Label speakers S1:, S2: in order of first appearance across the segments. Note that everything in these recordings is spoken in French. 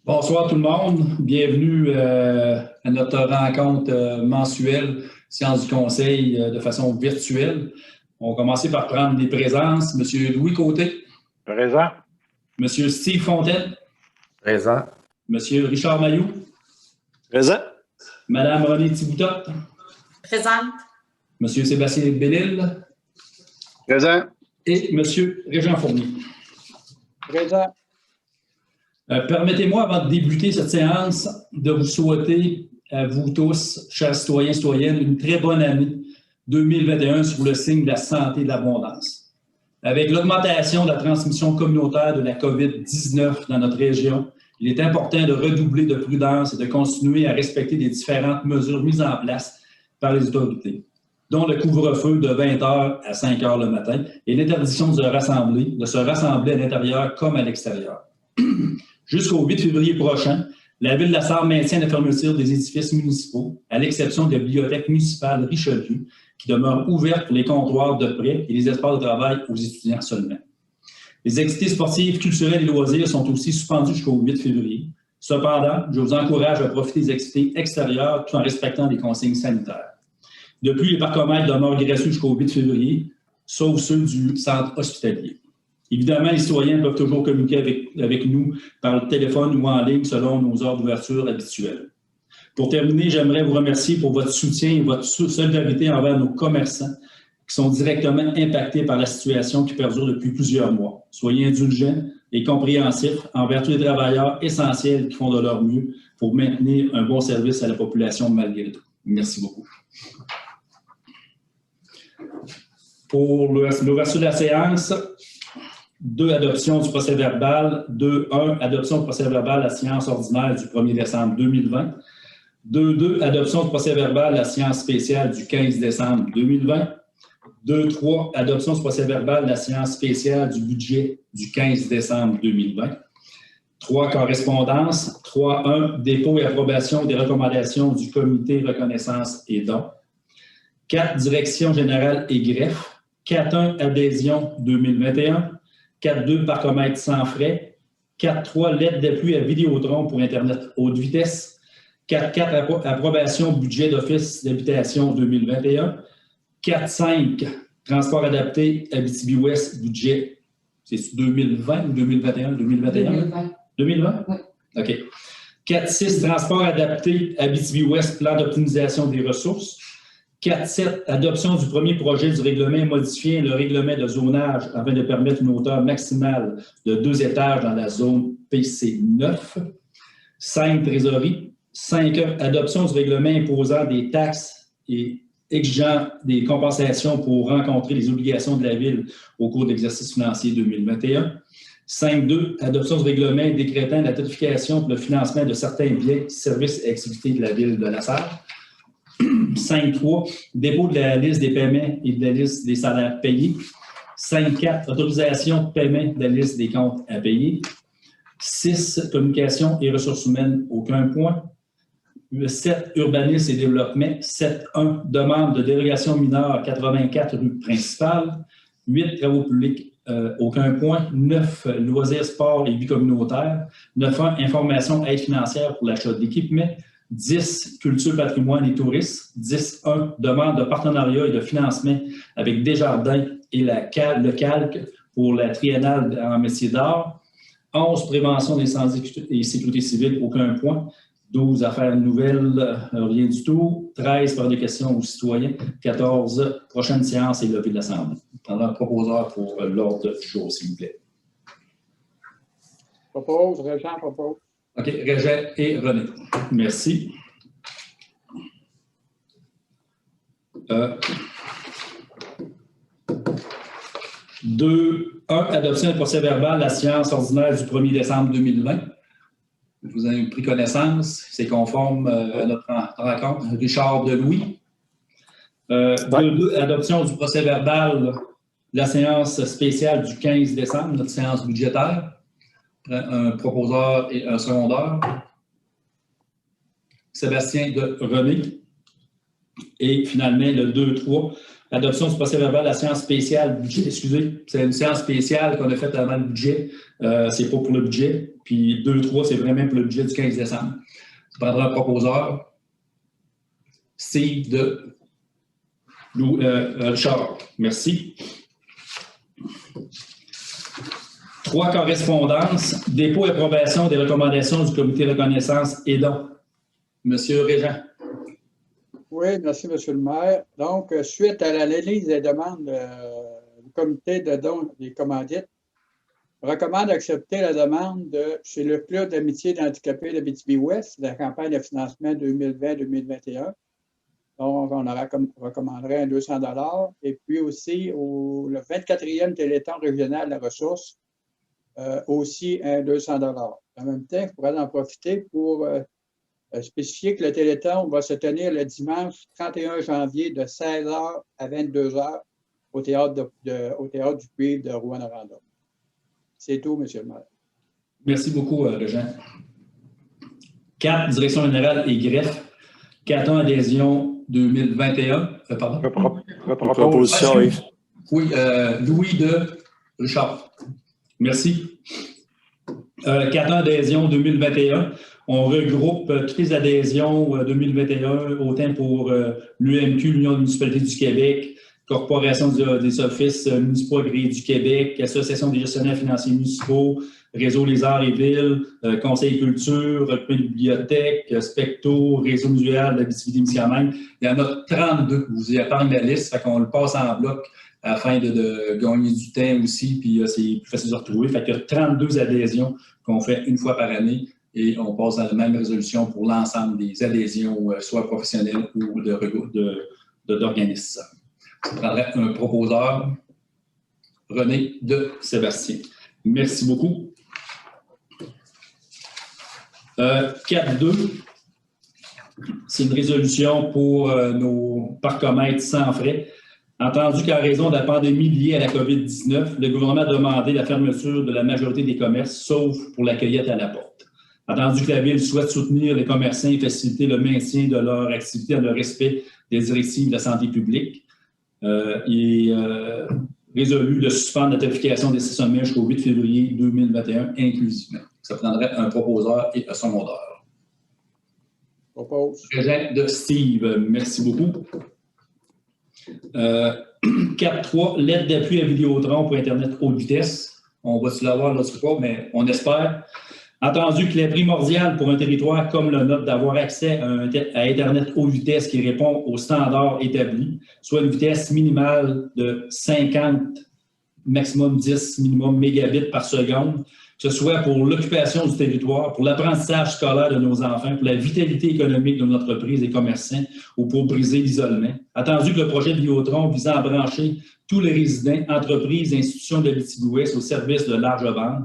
S1: Bonsoir tout le monde. Bienvenue à notre rencontre mensuelle Sciences du Conseil de façon virtuelle. On va commencer par prendre des présences. Monsieur Louis Côté.
S2: Présent.
S1: Monsieur Steve Fontaine.
S3: Présent.
S1: Monsieur Richard Mailloux.
S2: Présent.
S1: Madame Renée Thiboutot.
S4: Présente.
S1: Monsieur Sébastien Bellil.
S2: Présent.
S1: Et Monsieur Régent Fournier.
S2: Présent.
S1: Permettez-moi, avant de débuter cette séance, de vous souhaiter à vous tous, chers citoyens et citoyennes, une très bonne année 2021 sous le signe de la santé et de l'abondance. Avec l'augmentation de la transmission communautaire de la COVID-19 dans notre région, il est important de redoubler de prudence et de continuer à respecter les différentes mesures mises en place par les autorités, dont le couvre-feu de 20h à 5h le matin et l'interdiction de se rassembler à l'intérieur comme à l'extérieur. Jusqu'au 8 février prochain, la Ville de la Sarre maintient la fermeture des édifices municipaux, à l'exception de la bibliothèque municipale Richelieu, qui demeure ouverte pour les comptoirs de prêt et les espaces de travail aux étudiants seulement. Les activités sportives, culturelles et loisirs sont aussi suspendues jusqu'au 8 février. Cependant, je vous encourage à profiter des activités extérieures tout en respectant les consignes sanitaires. De plus, les parcomètres demeurent gratuits jusqu'au 8 février, sauf ceux du centre hospitalier. Évidemment, les citoyens peuvent toujours communiquer avec nous par le téléphone ou en ligne selon nos heures d'ouverture habituelles. Pour terminer, j'aimerais vous remercier pour votre soutien et votre solidarité envers nos commerçants qui sont directement impactés par la situation qui perdure depuis plusieurs mois. Soyez indulgents et compréhensifs envers tous les travailleurs essentiels qui font de leur mieux pour maintenir un bon service à la population malgré tout. Merci beaucoup. Pour l'ouverture de la séance, 2. Adoption du procès-verbal. 2.1. Adoption du procès-verbal à la séance ordinaire du 1er décembre 2020. 2.2. Adoption du procès-verbal à la séance spéciale du 15 décembre 2020. 2.3. Adoption du procès-verbal à la séance spéciale du budget du 15 décembre 2020. 3. Correspondance. 3.1. Dépôt et approbation des recommandations du comité reconnaissance et dons. 4. Direction générale et greffe. 4.1. Adhésion 2021. 4.2, parcomètre sans frais. 4.3, lettre d'appui à Vidéotron pour Internet haute vitesse. 4.4, approbation budget d'office d'habitation 2021. 4.5, transport adapté Abitibi-Ouest budget. C'est 2020 ou 2021? 2021? 2020? Oui. OK. 4.6, transport adapté Abitibi-Ouest, plan d'optimisation des ressources. 4.7, adoption du premier projet du règlement modifiant le règlement de zonage afin de permettre une hauteur maximale de 2 étages dans la zone PC9. 5, trésorerie. 5, adoption du règlement imposant des taxes et exigeant des compensations pour rencontrer les obligations de la Ville au cours de l'exercice financier 2021. 5.2, adoption du règlement décrétant la tarification pour le financement de certains biens, services et activités de la Ville de la Sarre. 5.3, dépôt de la liste des paiements et de la liste des salaires payés. 5.4, autorisation de paiement de la liste des comptes à payer. 6, communication et ressources humaines, aucun point. 7, urbanisme et développement. 7.1, demande de dérogation mineure 84 rue principale. 8, travaux publics, aucun point. 9, loisirs, sport et vie communautaire. 9.1, information, aide financière pour l'achat d'équipements. 10, culture, patrimoine et tourisme. 10.1, demande de partenariat et de financement avec Desjardins et le Calque pour la triennale en métier d'art. 11, prévention d'incendie et sécurité civile, aucun point. 12, affaires nouvelles, rien du tout. 13, par des questions aux citoyens. 14, prochaine séance et levée de l'Assemblée. Pendant le proposeur pour l'ordre du jour, s'il vous plaît.
S2: Propose, Régent propose.
S1: OK, Régent et René. Merci. 2.1, adoption du procès-verbal à la séance ordinaire du 1er décembre 2020. Vous avez pris connaissance, c'est conforme à notre rencontre. Richard Delouis. 2.2, adoption du procès-verbal de la séance spéciale du 15 décembre, notre séance budgétaire. Un proposeur et un secondeur. Sébastien de René. Et finalement, le 2-3, adoption du procès-verbal à la séance spéciale budget. Excusez, c'est une séance spéciale qu'on a faite avant le budget. C'est pas pour le budget. Puis 2-3, c'est vraiment pour le budget du 15 décembre. Je prendrai un proposeur. Steve de Richard. Merci. 3 correspondances. Dépôt et approbation des recommandations du comité de reconnaissance et dons. Monsieur Régent.
S2: Oui, merci, M. le maire. Donc, suite à l'analyse des demandes du comité de dons des commandites, je recommande d'accepter la demande chez le Club d'amitié d'handicapés de Abitibi-Ouest de la campagne de financement 2020-2021. Donc, on recommanderait un 200 $. Et puis aussi, le 24e Téléthon régional de la ressource, aussi un 200 $. En même temps, je pourrais en profiter pour spécifier que le Téléthon va se tenir le dimanche 31 janvier de 16h à 22h au théâtre du Puy de Rouyn-Noranda. C'est tout, M. le maire.
S1: Merci beaucoup, Régent. 4, direction générale et greffe. 4 ans adhésion 2021. Pardon.
S3: Proposition, oui.
S1: Oui, Louis de Richard. Merci. 4 ans adhésion 2021. On regroupe toutes les adhésions 2021, autant pour l'UMQ, l'Union des municipalités du Québec, Corporation des offices municipaux agréés du Québec, Association des gestionnaires financiers municipaux, Réseau Les Arts et Villes, Conseil Culture, Bibliothèque, Specto, Réseau muséal d'Abitibi-Témiscamingue. Il y en a 32. Je vous épargne la liste, fait qu'on le passe en bloc afin de gagner du temps aussi, puis c'est plus facile de retrouver. Fait qu'il y a 32 adhésions qu'on fait une fois par année et on passe à la même résolution pour l'ensemble des adhésions, soit professionnelles ou d'organismes. Je prendrai un proposeur, René de Sébastien. Merci beaucoup. 4.2, c'est une résolution pour nos parcomètres sans frais. Entendu qu'en raison de la pandémie liée à la COVID-19, le gouvernement a demandé la fermeture de la majorité des commerces, sauf pour la cueillette à la porte. Entendu que la Ville souhaite soutenir les commerçants et faciliter le maintien de leur activité dans le respect des directives de la santé publique, il est résolu de suspendre la tarification des stationnements jusqu'au 8 février 2021 inclusivement. Ça prendrait un proposeur et un secondeur.
S2: Propose.
S1: Régent de Steve, merci beaucoup. 4.3, l'aide d'appui à Vidéotron pour Internet haute vitesse. On va-tu l'avoir là, pas, mais on espère. Entendu qu'il est primordial pour un territoire comme le nôtre d'avoir accès à Internet haute vitesse qui répond aux standards établis, soit une vitesse minimale de 50, maximum 10, minimum mégabits par seconde, que ce soit pour l'occupation du territoire, pour l'apprentissage scolaire de nos enfants, pour la vitalité économique de nos entreprises et commerçants ou pour briser l'isolement. Attendu que le projet de Vidéotron visant à brancher tous les résidents, entreprises et institutions de l'Abitibi-Ouest au service de large bande,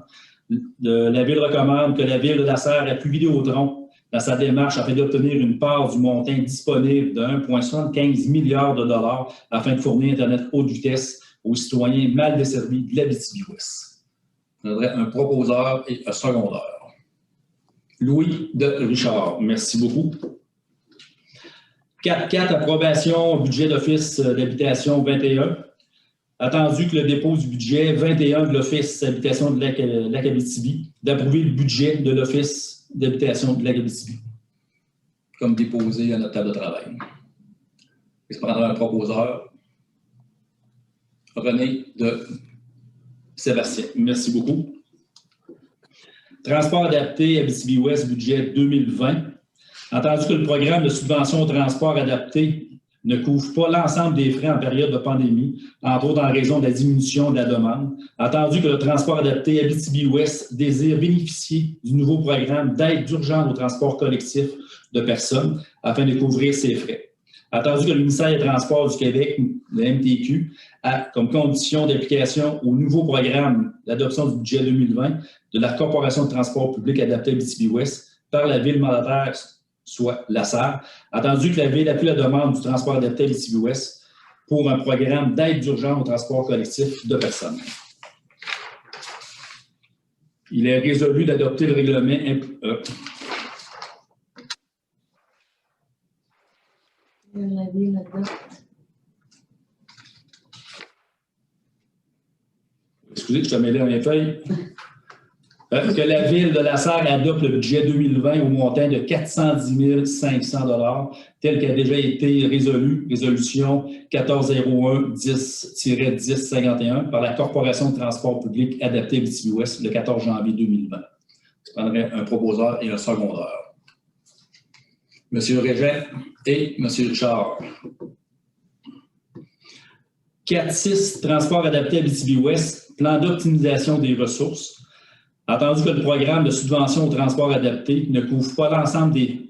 S1: la Ville recommande que la Ville de la Serre appuie Vidéotron dans sa démarche afin d'obtenir une part du montant disponible de 1,75 milliard de dollars afin de fournir Internet haute vitesse aux citoyens mal desservis de l'Abitibi-Ouest. Je donnerai un proposeur et un secondeur. Louis de Richard, merci beaucoup. 4.4, approbation budget d'Office d'habitation 21. Attendu que le dépôt du budget 21 de l'Office d'habitation de Lac-Abitibi, d'approuver le budget de l'Office d'habitation de Lac-Abitibi, comme déposé à notre table de travail. Je prendrai un proposeur. René de Sébastien, merci beaucoup. Transport adapté Abitibi-Ouest, budget 2020. Entendu que le programme de subvention au transport adapté ne couvre pas l'ensemble des frais en période de pandémie, entre autres en raison de la diminution de la demande. Entendu que le transport adapté Abitibi-Ouest désire bénéficier du nouveau programme d'aide d'urgence au transport collectif de personnes afin de couvrir ces frais. Attendu que le ministère des Transports du Québec, le MTQ, a comme condition d'application au nouveau programme d'adoption du budget 2020 de la Corporation de transport public adapté Abitibi-Ouest par la Ville mandataire, soit la SAR, attendu que la Ville appuie la demande du transport adapté Abitibi-Ouest pour un programme d'aide d'urgence au transport collectif de personnes. Il est résolu d'adopter le règlement.
S4: ville adopte.
S1: Excusez, je te mêlé dans les feuilles. Que la Ville de Lasserre adopte le budget 2020 au montant de 410 500 $, tel qu'a déjà été résolu, résolution 1401-10-1051 par la Corporation de transport public adapté Abitibi-Ouest le 14 janvier 2020. Je prendrai un proposeur et un secondeur. Monsieur Régent et Monsieur Richard. 4.6 Transport adapté Abitibi-Ouest, plan d'optimisation des ressources. Entendu que le programme de subvention au transport adapté ne couvre pas l'ensemble des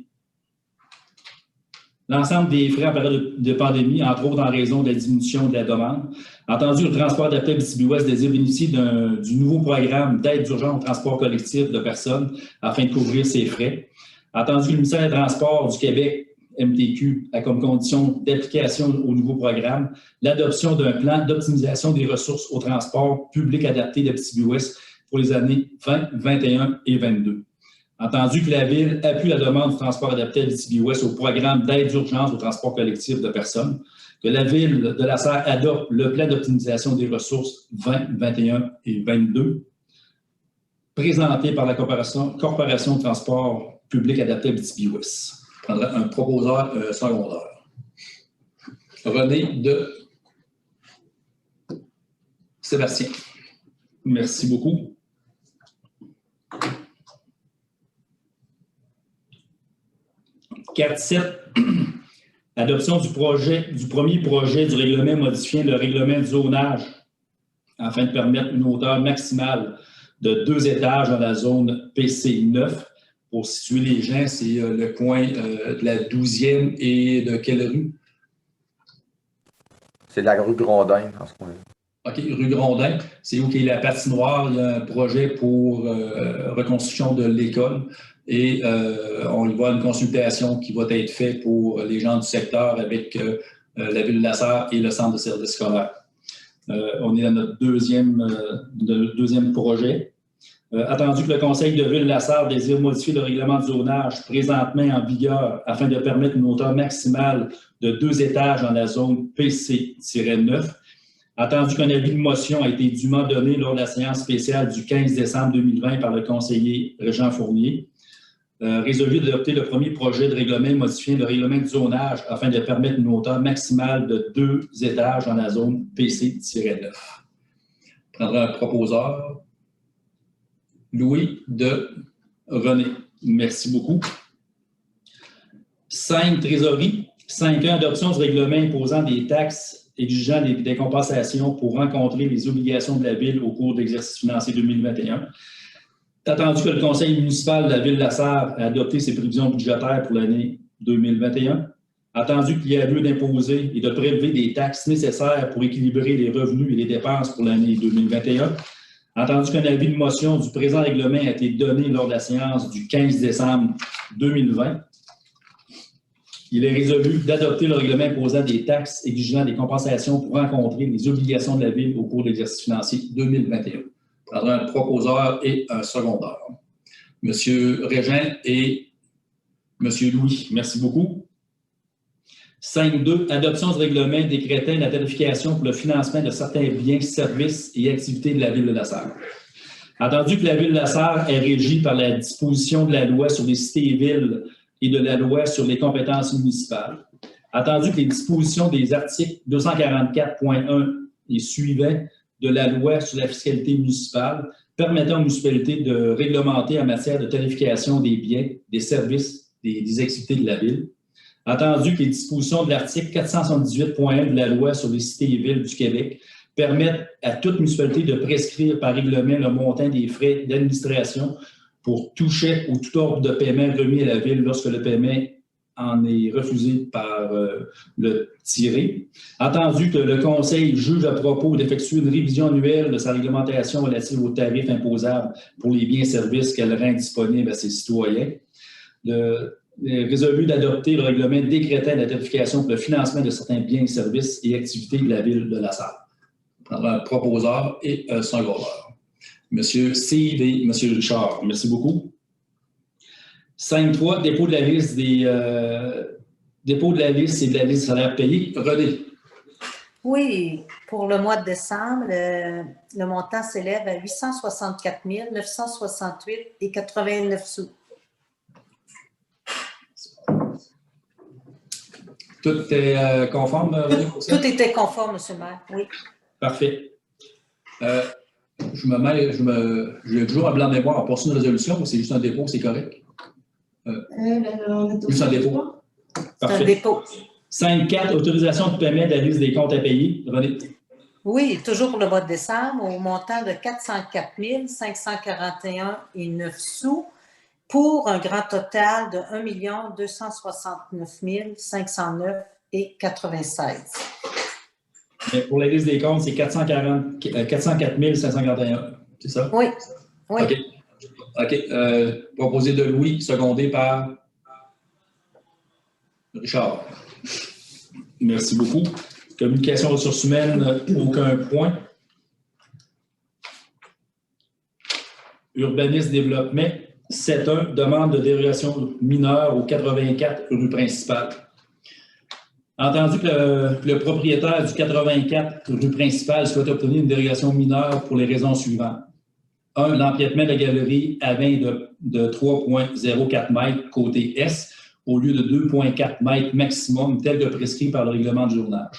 S1: frais en période de pandémie, entre autres en raison de la diminution de la demande. Entendu, le transport adapté Abitibi-Ouest désire bénéficier du nouveau programme d'aide d'urgence au transport collectif de personnes afin de couvrir ses frais. Entendu que le ministère des Transports du Québec, MTQ, a comme condition d'application au nouveau programme l'adoption d'un plan d'optimisation des ressources au transport public adapté d'Abitibi-Ouest pour les années 20, 21 et 22. Entendu que la Ville appuie la demande du transport adapté à Abitibi-Ouest au programme d'aide d'urgence au transport collectif de personnes, que la Ville de Lasserre adopte le plan d'optimisation des ressources 20, 21 et 22, présenté par la Corporation de transport public adapté à Abitibi-Ouest. Je prendrai un proposeur secondaire. René de Sébastien. Merci beaucoup. « 4.7. Adoption du premier projet du règlement modifiant le règlement de zonage afin de permettre une hauteur maximale de 2 étages dans la zone PC9. Pour situer les gens, c'est le coin de la 12e et de quelle rue?
S3: C'est la rue Grondin, en ce coin-là.
S1: OK, rue Grondin. C'est où qu'il y a la patinoire. Il y a un projet pour reconstruction de l'école. Et on y voit une consultation qui va être faite pour les gens du secteur avec la Ville de Lasserre et le centre de service scolaire. On est dans notre deuxième projet. Attendu que le Conseil de Ville de Lasserre désire modifier le règlement de zonage présentement en vigueur afin de permettre une hauteur maximale de 2 étages dans la zone PC-9. Attendu qu'un avis de motion a été dûment donné lors de la séance spéciale du 15 décembre 2020 par le conseiller Régent Fournier. Résolu d'adopter le premier projet de règlement modifiant le règlement de zonage afin de permettre une hauteur maximale de 2 étages dans la zone PC-9. Je prendrai un proposeur. Louis de René. Merci beaucoup. 5. Trésorerie. 5. Adoption du règlement imposant des taxes exigeant des compensations pour rencontrer les obligations de la Ville au cours de l'exercice financier 2021. Attendu que le Conseil municipal de la Ville de Lasserre a adopté ses prévisions budgétaires pour l'année 2021. Attendu qu'il y a lieu d'imposer et de prélever des taxes nécessaires pour équilibrer les revenus et les dépenses pour l'année 2021. Entendu qu'un avis de motion du présent règlement a été donné lors de la séance du 15 décembre 2020, il est résolu d'adopter le règlement imposant des taxes exigeant des compensations pour rencontrer les obligations de la Ville au cours de l'exercice financier 2021. Je prendrai un proposeur et un secondaire. Monsieur Régent et Monsieur Louis, merci beaucoup. 5.2. Adoption du règlement décrétant la tarification pour le financement de certains biens, services et activités de la Ville de Lasserre. Entendu que la Ville de Lasserre est régie par la disposition de la loi sur les cités et villes et de la loi sur les compétences municipales. Entendu que les dispositions des articles 244.1 et suivants de la loi sur la fiscalité municipale permettant aux municipalités de réglementer en matière de tarification des biens, des services, des activités de la Ville. Entendu que les dispositions de l'article 478.1 de la loi sur les cités et villes du Québec permettent à toute municipalité de prescrire par règlement le montant des frais d'administration pour tout chèque ou tout ordre de paiement remis à la Ville lorsque le paiement en est refusé par le tiré. Entendu que le Conseil juge à propos d'effectuer une révision annuelle de sa réglementation relative aux tarifs imposables pour les biens et services qu'elle rend disponibles à ses citoyens. Résolu d'adopter le règlement décrétant la tarification pour le financement de certains biens et services et activités de la Ville de Lasserre. Je prendrai un proposeur et un secondaire. Monsieur Cyr et Monsieur Richard, merci beaucoup. 5.3, dépôt de la liste Dépôt de la liste et de la liste de salaires payés. René.
S4: Oui, pour le mois de décembre, le montant s'élève à 864 968,89 sous.
S1: Tout est conforme, René?
S4: Tout était conforme, M. le maire, oui.
S1: Parfait. J'ai toujours un blanc de mémoire pour une résolution ou c'est juste un dépôt, c'est correct? Juste un dépôt.
S4: C'est un dépôt.
S1: 5.4, autorisation de paiement de la liste des comptes à payer. René.
S4: Oui, toujours pour le mois de décembre, au montant de 404 541,9 sous pour un grand total de 1 269 509,96.
S1: Mais pour la liste des comptes, c'est 404 541. C'est ça?
S4: Oui. Oui.
S1: OK. Proposé de Louis, secondé par Richard. Merci beaucoup. Communication ressources humaines, aucun point. Urbanisme développement, 7.1, demande de dérogation mineure au 84 rue principale. Entendu que le propriétaire du 84 rue principale souhaite obtenir une dérogation mineure pour les raisons suivantes. 1. L'empiètement de la galerie à 20 de 3,04 mètres côté Est au lieu de 2,4 mètres maximum, tel que prescrit par le règlement de journage.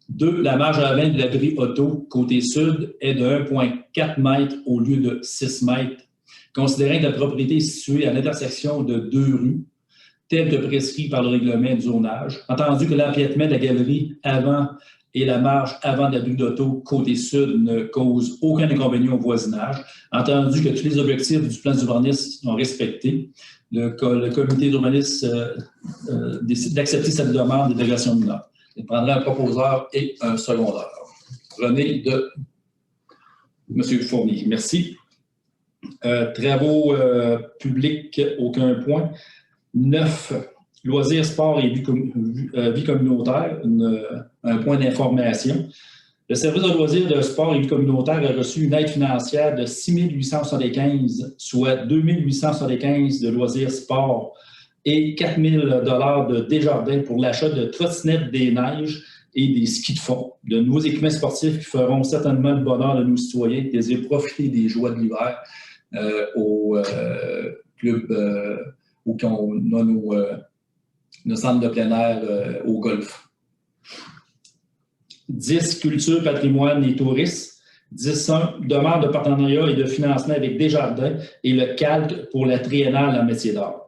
S1: 2. La marge à 20 de l'abri auto côté Sud est de 1,4 mètres au lieu de 6 mètres, considérant que la propriété est située à l'intersection de 2 rues, tel que prescrit par le règlement de zonage. Entendu que l'empiètement de la galerie avant et la marge avant de l'abri d'auto côté Sud ne causent aucun inconvénient au voisinage. Entendu que tous les objectifs du plan d'urbanisme sont respectés, le comité d'urbanisme décide d'accepter cette demande de dérogation mineure. Il prendra un proposeur et un secondaire. René de M. Fournier. Merci. Travaux publics, aucun point. 9. Loisirs, sport et vie communautaire, un point d'information. Le service de loisirs, de sport et vie communautaire a reçu une aide financière de 6 875, soit 2 875 de loisirs sport et 4 000 $ de Desjardins pour l'achat de trottinettes des neiges et des skis de fond, de nouveaux équipements sportifs qui feront certainement le bonheur de nos citoyens qui désirent profiter des joies de l'hiver au club où on a nos centres de plein air au golf. 10. Culture, patrimoine et tourisme. 10.1. Demande de partenariat et de financement avec Desjardins et le CALC pour la triennale en métier d'art.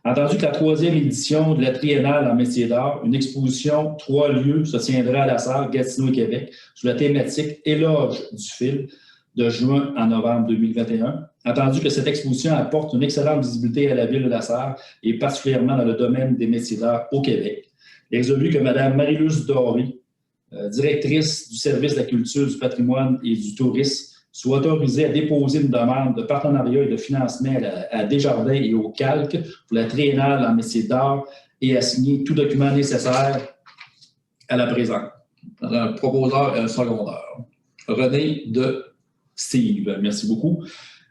S1: Entendu que la 3e édition de la triennale en métier d'art, une exposition 3 lieux se tiendra à la salle Gatineau et Québec sous la thématique Éloge du fil de juin à novembre 2021. Entendu que cette exposition apporte une excellente visibilité à la ville de la Sarre et particulièrement dans le domaine des métiers d'art au Québec. Et résolu que Mme Marie-Luce Doré, directrice du service de la culture, du patrimoine et du tourisme, soit autorisée à déposer une demande de partenariat et de financement à Desjardins et au CALC pour la triennale en métier d'art et à signer tout document nécessaire à la présente. Un proposeur et un secondaire. René de Steve, merci beaucoup.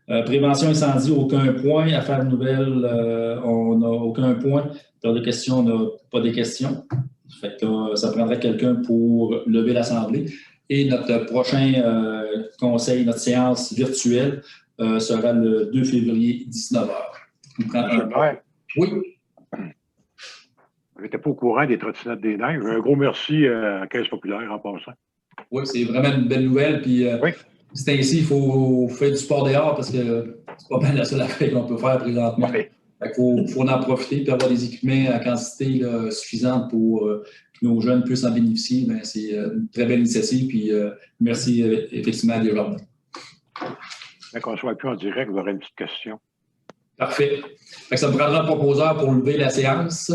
S1: Prévention incendie, aucun point. Affaires nouvelles, on n'a aucun point. Période de questions, on n'a pas de questions. Fait que, ça prendrait quelqu'un pour lever l'Assemblée. Et notre prochain conseil, notre séance virtuelle sera le 2 février, 19h. Oui.
S5: Je n'étais pas au courant des trottinettes des neiges. Un gros merci à la Caisse populaire en passant.
S1: Oui, c'est vraiment une belle nouvelle. Puis,
S5: oui.
S1: C'est ainsi, il faut faire du sport dehors parce que c'est pas bien la seule affaire qu'on peut faire présentement.
S5: Oui.
S1: Il faut en profiter et avoir des équipements à quantité suffisante pour que nos jeunes puissent en bénéficier. Bien, c'est une très belle initiative. Puis merci effectivement à Desjardins.
S5: Quand on ne soit plus en direct, vous aurez une petite question.
S1: Parfait. Fait que ça me prendra un proposeur pour lever la séance.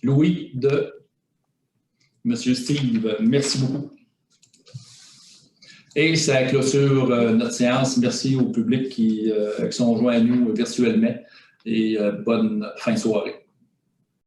S1: Louis de M. Steve. Merci beaucoup. Et ça clôture notre séance. Merci au public qui sont joints à nous virtuellement et bonne fin de soirée.